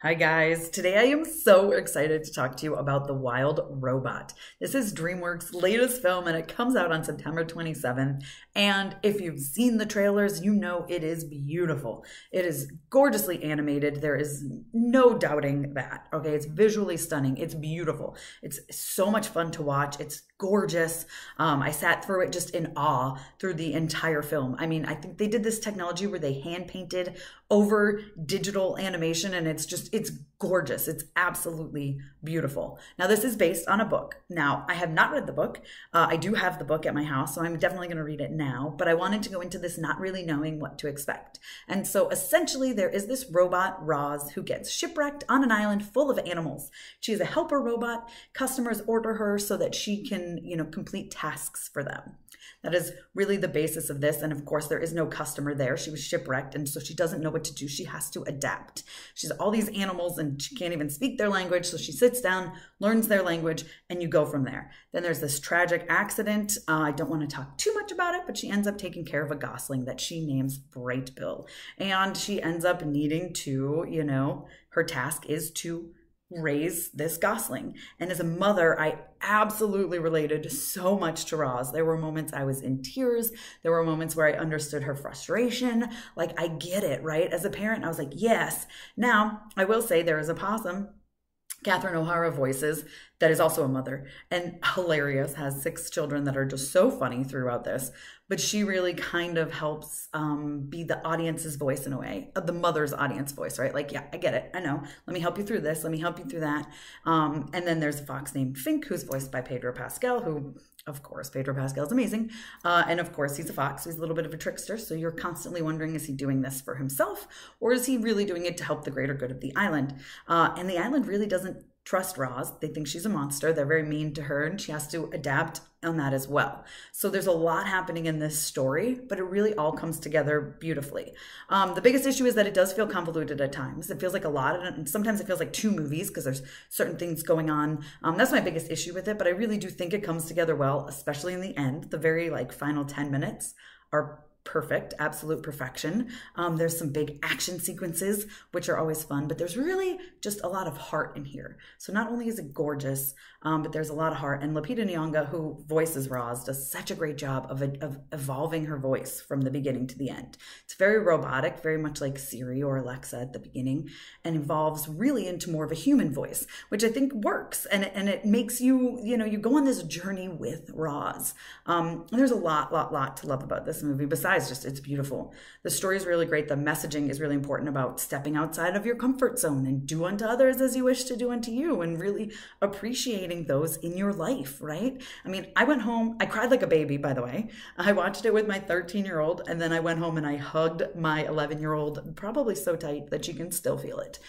Hi guys, today I am so excited to talk to you about The Wild Robot. This is DreamWorks' latest film and it comes out on September 27th. And if you've seen the trailers, you know it is beautiful. It is gorgeously animated. There is no doubting that, okay? It's visually stunning. It's beautiful. It's so much fun to watch. It's gorgeous. I sat through it just in awe through the entire film. I mean, I think they did this technology where they hand painted over digital animation and it's gorgeous. It's absolutely beautiful. Now, this is based on a book. Now, I have not read the book. I do have the book at my house, so I'm definitely going to read it now, but I wanted to go into this not really knowing what to expect. And so essentially there is this robot, Roz, who gets shipwrecked on an island full of animals. She's a helper robot. Customers order her so that she can, complete tasks for them. That is really the basis of this. And of course, there is no customer there. She was shipwrecked, and so she doesn't know what to do. She has to adapt. She's all these animals, and she can't even speak their language. So she sits down, learns their language, and you go from there. Then there's this tragic accident. I don't want to talk too much about it, but she ends up taking care of a gosling that she names Bright Bill. And she ends up needing to, her task is to raise this gosling. And as a mother, I absolutely related so much to Roz. There were moments I was in tears. There were moments where I understood her frustration. Like, I get it, right? As a parent, I was like, yes. Now, I will say there is a possum, Catherine O'Hara voices, that is also a mother and hilarious, has 6 children that are just so funny throughout this. But she really kind of helps be the audience's voice in a way, the mother's audience voice, right? Like, yeah, I get it. I know. Let me help you through this. Let me help you through that. And then there's a fox named Fink, who's voiced by Pedro Pascal, who, of course, Pedro Pascal is amazing. And of course, he's a fox. He's a little bit of a trickster. So you're constantly wondering, is he doing this for himself? Or is he really doing it to help the greater good of the island? And the island really doesn't trust Roz. They think she's a monster. They're very mean to her, and she has to adapt on that as well. So there's a lot happening in this story, but it really all comes together beautifully. The biggest issue is that it does feel convoluted at times. It feels like a lot, and sometimes it feels like 2 movies because there's certain things going on. That's my biggest issue with it, but I really do think it comes together well, especially in the end. The very final 10 minutes are perfect, absolute perfection. There's some big action sequences, which are always fun, but there's really just a lot of heart in here. So not only is it gorgeous, but there's a lot of heart. And Lupita Nyong'o, who voices Roz, does such a great job of evolving her voice from the beginning to the end. It's very robotic, very much like Siri or Alexa at the beginning, and evolves really into more of a human voice, which I think works. And it makes you, you go on this journey with Roz. There's a lot to love about this movie, besides just it's beautiful. The story is really great. The messaging is really important about stepping outside of your comfort zone and do unto others as you wish to do unto you, and really appreciating those in your life, right? I mean, I went home, I cried like a baby, by the way. I watched it with my 13-year-old, and then I went home and I hugged my 11-year-old, probably so tight that she can still feel it.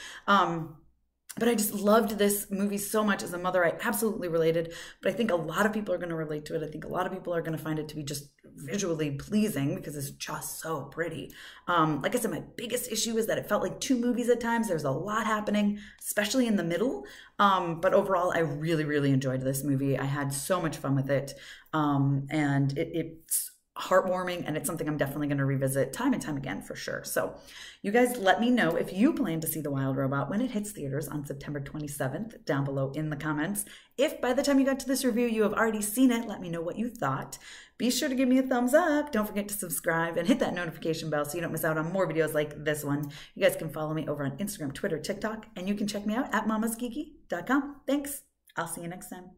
But I just loved this movie so much. As a mother, I absolutely related, but I think a lot of people are going to relate to it. I think a lot of people are going to find it to be just visually pleasing because it's just so pretty. Like I said, my biggest issue is that it felt like 2 movies at times. There's a lot happening, especially in the middle. But overall, I really enjoyed this movie. I had so much fun with it. And it's heartwarming, and it's something I'm definitely going to revisit time and time again for sure. So you guys let me know if you plan to see The Wild Robot when it hits theaters on September 27th down below in the comments. If by the time you got to this review you have already seen it, let me know what you thought. Be sure to give me a thumbs up. Don't forget to subscribe and hit that notification bell so you don't miss out on more videos like this one. You guys can follow me over on Instagram, Twitter, TikTok, and you can check me out at mamasgeeky.com. Thanks. I'll see you next time.